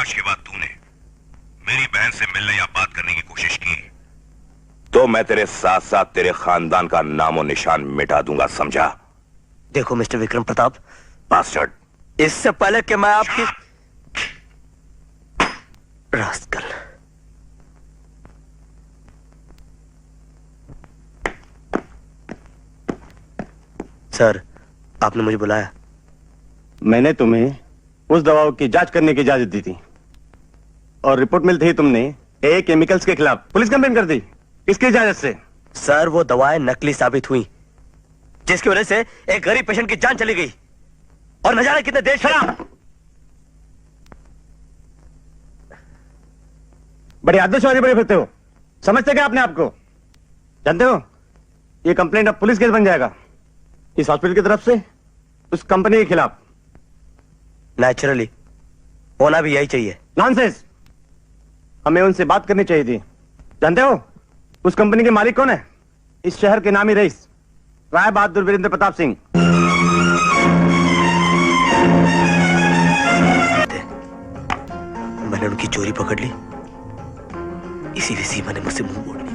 आज के बाद तूने मेरी बहन से मिलने या बात करने की कोशिश की तो मैं तेरे साथ साथ तेरे खानदान का नामो निशान मिटा दूंगा, समझा? देखो मिस्टर विक्रम प्रताप, बास्टर्ड, इससे पहले कि मैं आपकी रास्कल। सर, आपने मुझे बुलाया? मैंने तुम्हें उस दवाओं की जांच करने की इजाजत दी थी और रिपोर्ट मिलते ही तुमने ए केमिकल्स के खिलाफ पुलिस कंप्लेंट कर दी। किसकी इजाजत से? सर, वो दवाएं नकली साबित हुई, जिसकी वजह से एक गरीब पेशेंट की जान चली गई और न जाने कितने देश। बड़े आदेशवादी बड़े फिरते हो, समझते क्या अपने आप को? जानते हो ये कंप्लेंट अब पुलिस केस बन जाएगा इस हॉस्पिटल की तरफ से उस कंपनी के खिलाफ। नेचुरली होना भी यही चाहिए। नॉनसेंस, हमें उनसे बात करनी चाहिए थी। जानते हो उस कंपनी के मालिक कौन है? इस शहर के नामी रईस राय बहादुर वीरेंद्र प्रताप सिंह। मैंने उनकी चोरी पकड़ ली, इसीलिए सीमा ने मुझसे मुंह मोड़ लिया।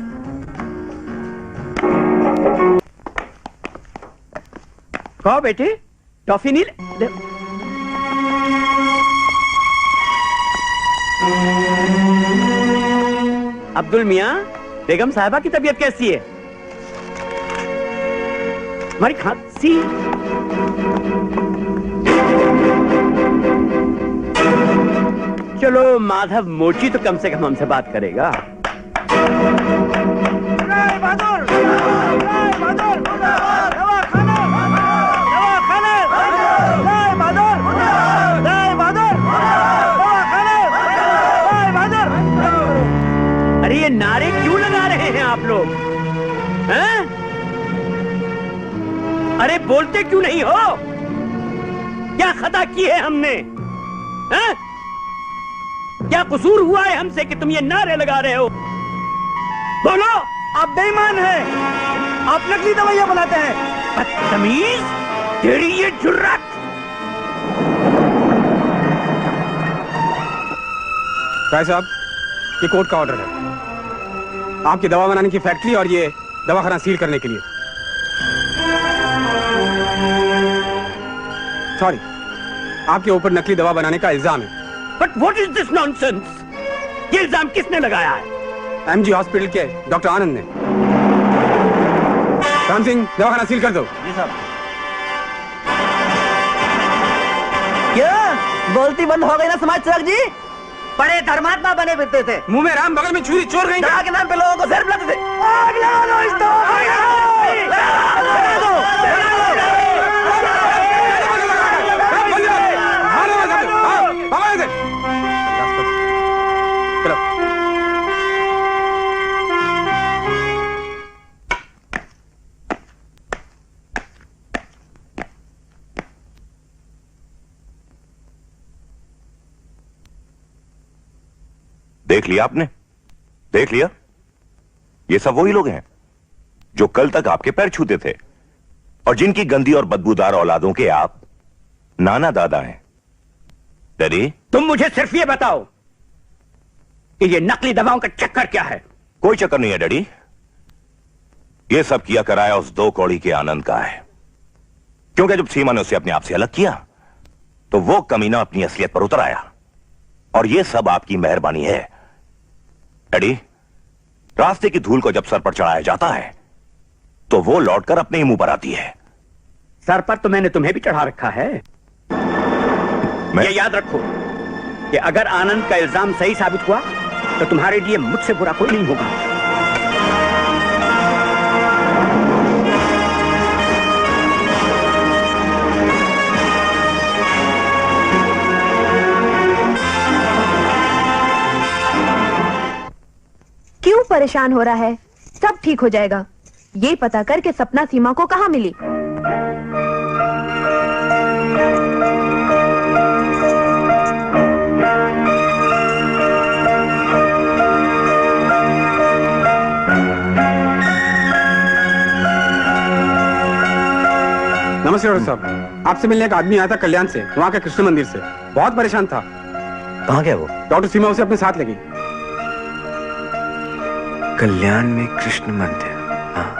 कहो बेटे, टॉफी नहीं ले। अब्दुल मियां, बेगम साहिबा की तबीयत कैसी है? हमारी खांसी। चलो माधव मोची तो कम से कम हमसे बात करेगा। अरे ये नारे क्यों लगा रहे हैं आप लोग? हैं? अरे बोलते क्यों नहीं हो? क्या खता की है हमने? हैं? क्या कसूर हुआ है हमसे कि तुम ये नारे लगा रहे हो? बोलो। आप बेईमान हैं, आप नकली दवाइयां बनाते हैं। बदतमीज, तेरी ये जुर्रत। राय साहब, ये कोर्ट का ऑर्डर है आपकी दवा बनाने की फैक्ट्री और ये दवाखाना सील करने के लिए। सॉरी, आपके ऊपर नकली दवा बनाने का इल्जाम है। But what is this nonsense? ये इल्जाम किसने लगाया है? एमजी हॉस्पिटल के डॉक्टर आनंद ने। राम सिंह, दवाखाना सील कर दो। जी साहब। क्या बोलती बंद हो गई ना समाज सेवक जी? बड़े धर्मात्मा बने फिरते थे, मुंह में राम, बगल में छुरी, चोर गई दवा के नाम पे लोगों को सिर बुलाते थे। आग लगा दो इस देख लिया आपने? देख लिया? ये सब वही लोग हैं जो कल तक आपके पैर छूते थे और जिनकी गंदी और बदबूदार औलादों के आप नाना दादा हैं। डैडी, तुम मुझे सिर्फ ये बताओ कि ये नकली दवाओं का चक्कर क्या है? कोई चक्कर नहीं है डैडी, ये सब किया कराया उस दो कौड़ी के आनंद का है। क्योंकि जब सीमा ने उसे अपने आप से अलग किया तो वो कमीना अपनी असलियत पर उतर आया और ये सब आपकी मेहरबानी है। डैडी, रास्ते की धूल को जब सर पर चढ़ाया जाता है तो वो लौटकर अपने ही मुंह पर आती है। सर पर तो मैंने तुम्हें भी चढ़ा रखा है। ये याद रखो कि अगर आनंद का इल्जाम सही साबित हुआ तो तुम्हारे लिए मुझसे बुरा कोई नहीं होगा। क्यों परेशान हो रहा है? सब ठीक हो जाएगा। ये पता कर कि सपना सीमा को कहाँ मिली। नमस्ते डॉक्टर साहब, आपसे मिलने एक आदमी आया था कल्याण से, वहाँ के कृष्ण मंदिर से। बहुत परेशान था। कहाँ गया वो? डॉक्टर सीमा उसे अपने साथ ले गई। कल्याण में कृष्ण मंदिर। हाँ।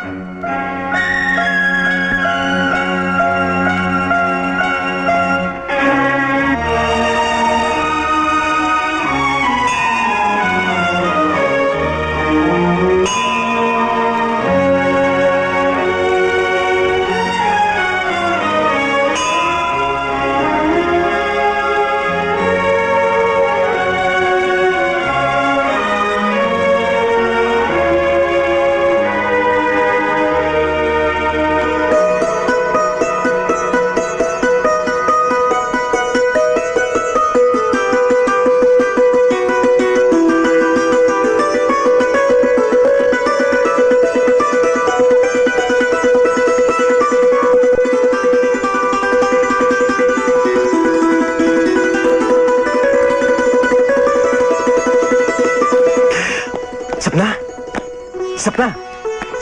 सपना,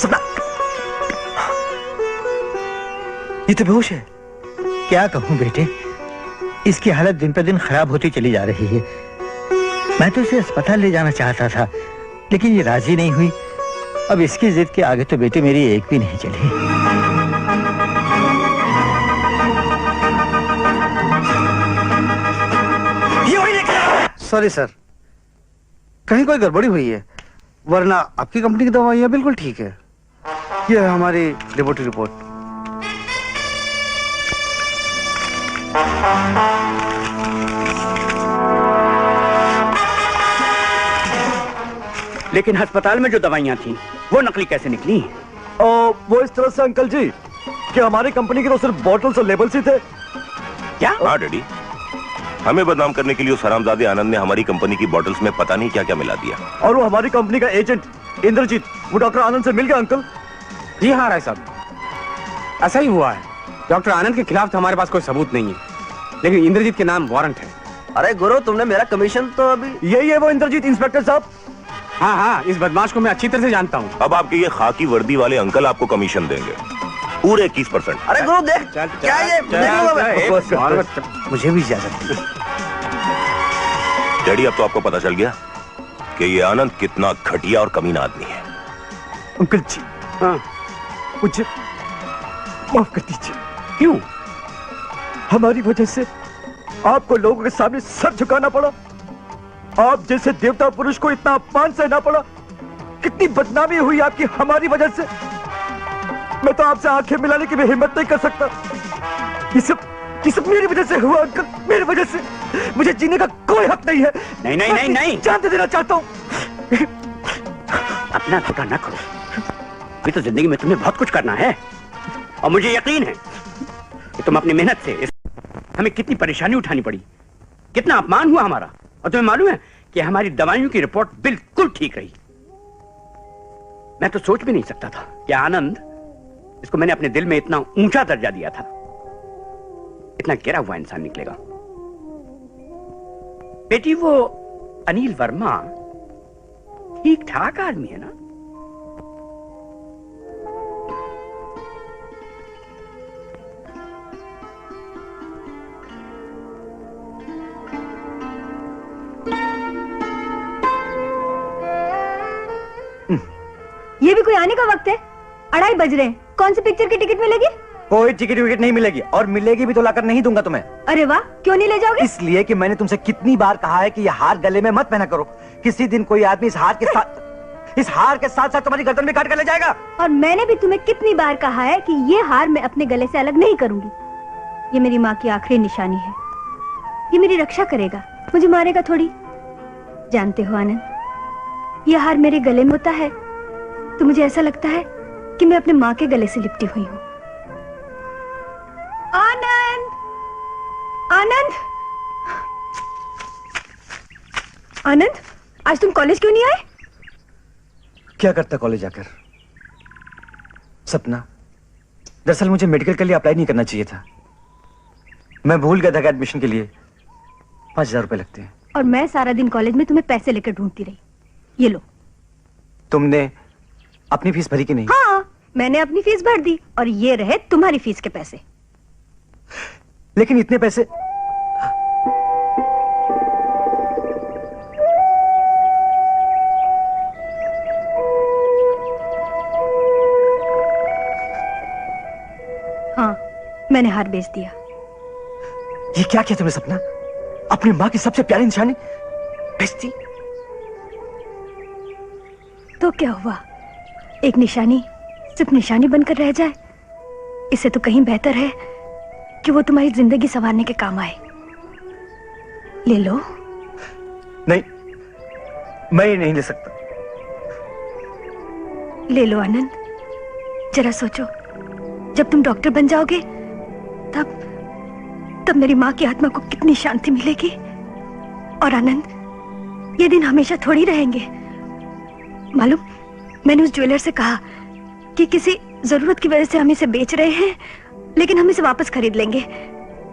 सपना, ये तो बेहोश है। क्या कहूं बेटे, इसकी हालत दिन पर दिन खराब होती चली जा रही है। मैं तो इसे अस्पताल ले जाना चाहता था, लेकिन ये राजी नहीं हुई। अब इसकी जिद के आगे तो बेटे मेरी एक भी नहीं चली। ये वही लेकर। सॉरी सर, कहीं कोई गड़बड़ी हुई है, वरना आपकी कंपनी की दवाइयाँ बिल्कुल ठीक है। ये है हमारी लेबोरेटरी रिपोर्ट। लेकिन अस्पताल में जो दवाइयाँ थी वो नकली कैसे निकली? वो इस तरह से अंकल जी कि हमारी कंपनी के तो सिर्फ बॉटल्स और लेबल्स ही थे। क्या? हाँ डैडी, हमें बदनाम करने के लिए उस हरामजादे आनंद ने हमारी कंपनी की बॉटल्स में पता नहीं क्या क्या मिला दिया। और वो हमारी कंपनी का एजेंट इंद्रजीत, वो डॉक्टर आनंद से मिल गया अंकल। जी हाँ राय साहब, ऐसा ही हुआ है। डॉक्टर आनंद के खिलाफ तो हमारे पास कोई सबूत नहीं है, लेकिन इंद्रजीत के नाम वारंट है। अरे गुरु, तुमने मेरा कमीशन तो अभी। यही है वो इंद्रजीत इंस्पेक्टर साहब। हाँ हाँ, इस बदमाश को मैं अच्छी तरह से जानता हूँ। अब आपके ये खाकी वर्दी वाले अंकल आपको कमीशन देंगे पूरे 21%। अरे गुरु देख, क्या ये मुझे भी इजाजत। डैडी, अब तो आपको पता चल गया कि ये आनंद कितना घटिया और कमीना आदमी है। अंकल जी, हाँ। मुझे माफ कर दीजिए। क्यों? हमारी वजह से आपको लोगों के सामने सर झुकाना पड़ा। आप जैसे देवता पुरुष को इतना अपमान सहना पड़ा। कितनी बदनामी हुई आपकी हमारी वजह से। मैं तो आपसे आंखें मिलाने की भी हिम्मत नहीं कर सकता। ये सब मेरी वजह से हुआ अंकल, मेरी वजह से। मुझे जीने का कोई हक नहीं है। नहीं नहीं नहीं नहीं, जानते देना चाहता हूँ। अपना छोटा न करो। अभी तो जिंदगी में तुम्हें बहुत कुछ करना है, और मुझे यकीन है कि तुम अपनी मेहनत से हमें कितनी परेशानी उठानी पड़ी, कितना अपमान हुआ हमारा। और तुम्हें मालूम है कि हमारी दवाइयों की रिपोर्ट बिल्कुल ठीक रही। मैं तो सोच भी नहीं सकता था कि आनंद, इसको मैंने अपने दिल में इतना ऊंचा दर्जा दिया था, इतना गिरा हुआ इंसान निकलेगा। बेटी, वो अनिल वर्मा ठीक ठाक आदमी है ना? ये भी कोई आने का वक्त है? 2:30 बज रहे हैं। कौन सी पिक्चर की टिकट मिलेगी? कोई टिकट विकेट नहीं मिलेगी, और मिलेगी भी तो लाकर नहीं दूंगा तुम्हें। अरे वाह, क्यों नहीं ले जाओगे? इसलिए कि मैंने तुमसे कितनी बार कहा है कि ये हार गले में मत पहना करो। किसी दिन कोई आदमी इस हार के साथ साथ तुम्हारी गर्दन में काट कर ले जाएगा। और मैंने भी तुम्हें कितनी बार कहा है कि ये हार मैं अपने गले से अलग नहीं करूंगी। ये मेरी माँ की आखिरी निशानी है। ये मेरी रक्षा करेगा, मुझे मारेगा थोड़ी। जानते हो आनंद, ये हार मेरे गले में होता है तो मुझे ऐसा लगता है कि मैं अपने माँ के गले से लिपटी हुई हूँ। आनंद, आनंद, आनंद, आज तुम कॉलेज क्यों नहीं आए? क्या करता कॉलेज आकर? सपना, दरअसल मुझे मेडिकल के लिए अप्लाई नहीं करना चाहिए था। मैं भूल गया था कि एडमिशन के लिए 5,000 रुपए लगते हैं। और मैं सारा दिन कॉलेज में तुम्हें पैसे लेकर ढूंढती रही। ये लो। तुमने अपनी फीस भरी कि नहीं? हाँ, मैंने अपनी फीस भर दी, और ये रहे तुम्हारी फीस के पैसे। लेकिन इतने पैसे मैंने हार बेच दिया। ये क्या किया तुमने सपना? अपनी माँ की सबसे प्यारी निशानी बेच दी? तो क्या हुआ, एक निशानी सिर्फ निशानी बनकर रह जाए। इससे तो कहीं बेहतर है कि वो तुम्हारी जिंदगी संवारने के काम आए। ले लो। नहीं, मैं ये नहीं ले सकता। ले लो आनंद, जरा सोचो, जब तुम डॉक्टर बन जाओगे तब मेरी माँ की आत्मा को कितनी शांति मिलेगी। और आनंद, ये दिन हमेशा थोड़ी रहेंगे। मालूम, मैंने उस ज्वेलर से कहा कि किसी जरूरत की वजह से हम इसे बेच रहे हैं, लेकिन हम इसे वापस खरीद लेंगे,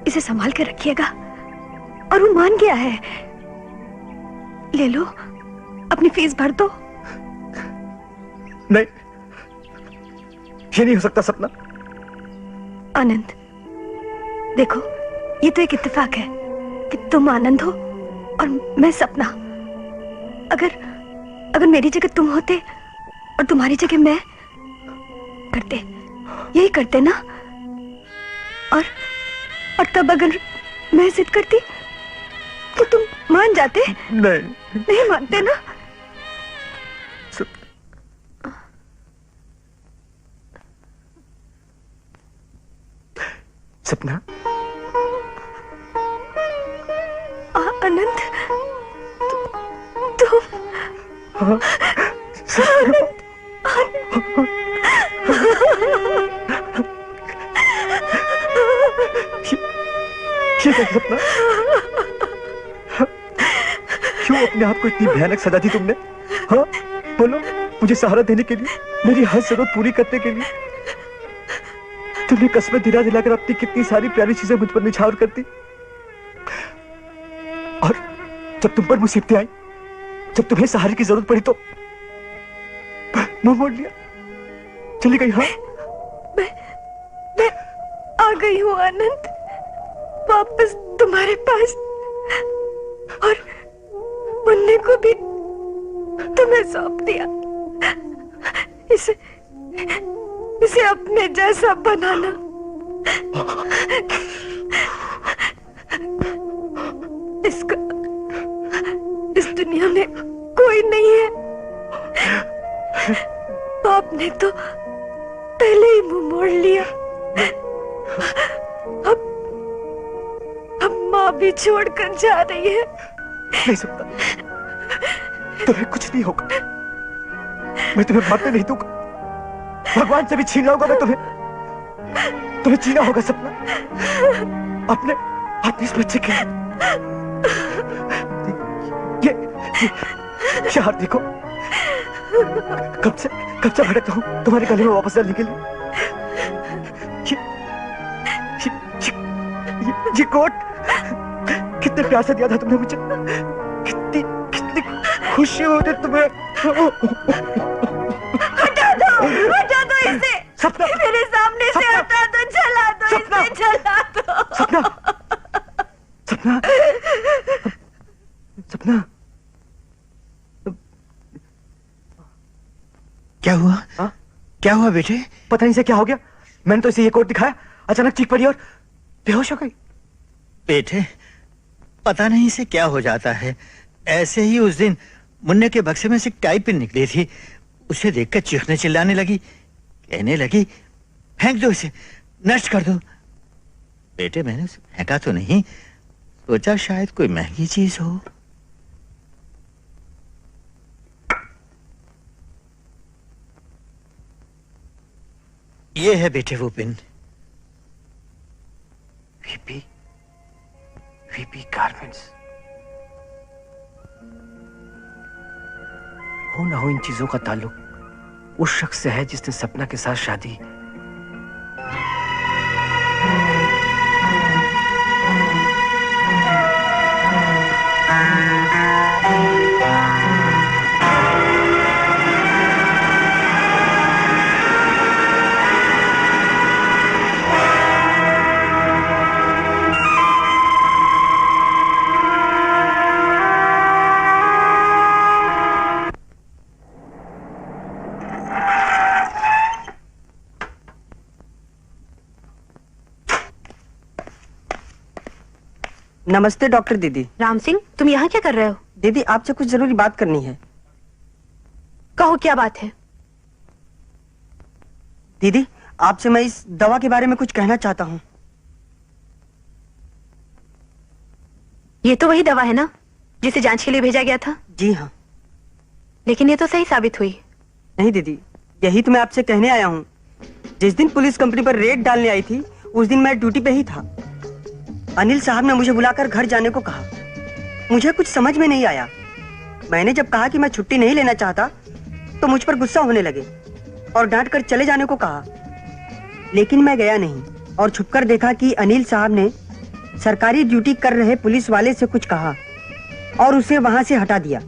इसे संभाल कर रखिएगा। और वो मान गया है। ले लो, अपनी फीस भर दो। नहीं, ये नहीं हो सकता सपना। आनंद देखो, ये तो एक इत्तेफाक है कि तुम आनंद हो और मैं सपना। अगर मेरी जगह तुम होते और तुम्हारी जगह मैं, यही करते ना। और तब अगर मैं जिद करती तो तुम मान जाते? नहीं मानते ना। सपना, आनंद, तुम ये सपना, क्यों अपने आप को इतनी भयानक सजा दी तुमने? हाँ बोलो, मुझे सहारा देने के लिए, मेरी हर जरूरत पूरी करने के लिए तुमने कस्में दिला दिलाकर अपनी कितनी सारी प्यारी चीजें मुझ पर निछावर करती। और जब तुम पर मुसीबतें आई, जब तुम्हें सहारे की जरूरत पड़ी तो मुंह मोड़ लिया, चली गई। हाँ, मैं आ गई हूँ आनंद, वापस तुम्हारे पास। और मुन्ने को भी तुम्हें सौंप दिया। इसे अपने जैसा बनाना। इसका इस दुनिया में कोई नहीं है। आपने तो पहले ही मुंह मोड़ लिया। अब माँ भी छोड़कर जा रही है। नहीं सकता, तुम्हें कुछ नहीं होगा। मैं तुम्हें मरने नहीं दूंगा, भगवान से भी छीन लाऊंगा मैं तुम्हें जीना होगा सपना, अपने इस बच्चे के। ये हार देखो, कब से भटकता हूं तुम्हारे गले में वापस डालने के लिए। ये कोट कितने प्यार से दिया था तुमने मुझे, कितनी खुशी होती तुम्हें। हटा दो इसे, सपना, मेरे सामने से हटा दो, जला दो इसे, जला दो। सपना, क्या हुआ? हा? क्या हुआ बेटे? पता नहीं से क्या हो गया। मैंने तो इसे ये कोट दिखाया, अचानक चीख पड़ी और बेहोश हो गई। बेटे, पता नहीं से क्या हो जाता है। ऐसे ही उस दिन मुन्ने के बक्से में से टाई पिन निकली थी, उसे देखकर चीखने चिल्लाने लगी, कहने लगी फेंक दो इसे, नष्ट कर दो। बेटे, मैंने उसे फेंका तो नहीं, सोचा शायद कोई महंगी चीज हो। ये है बेटे वो पिन। VP garments. हो ना हो इन चीजों का ताल्लुक उस शख्स से है जिसने सपना के साथ शादी। नमस्ते डॉक्टर दीदी। राम सिंह, तुम यहाँ क्या कर रहे हो? दीदी आपसे कुछ जरूरी बात करनी है। कहो, क्या बात है? दीदी आपसे मैं इस दवा के बारे में कुछ कहना चाहता हूँ। ये तो वही दवा है ना जिसे जांच के लिए भेजा गया था? जी हाँ। लेकिन ये तो सही साबित हुई। नहीं दीदी, यही तो मैं आपसे कहने आया हूँ। जिस दिन पुलिस कंपनी पर रेड डालने आई थी उस दिन मैं ड्यूटी पे ही था। अनिल साहब ने मुझे बुलाकर घर जाने को कहा। मुझे कुछ समझ में नहीं आया। मैंने जब कहा कि मैं छुट्टी नहीं लेना चाहता तो मुझ पर गुस्सा होने लगे और डांट कर चले जाने को कहा। लेकिन मैं गया नहीं और छुपकर देखा कि अनिल साहब ने सरकारी ड्यूटी कर रहे पुलिस वाले से कुछ कहा और उसे वहां से हटा दिया।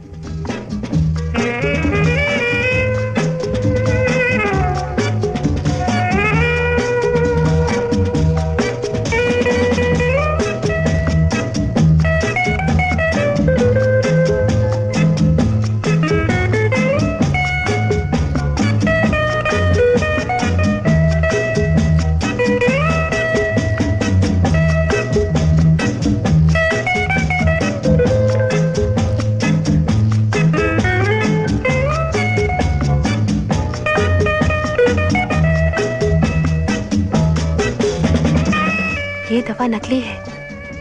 ये दवा नकली है।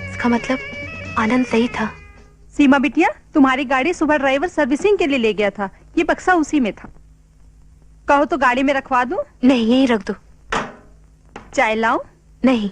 इसका मतलब आनंद सही था। सीमा बिटिया, तुम्हारी गाड़ी सुबह ड्राइवर सर्विसिंग के लिए ले गया था। ये बक्सा उसी में था। कहो तो गाड़ी में रखवा दूं? नहीं, यहीं रख दो। चाय लाऊं? नहीं।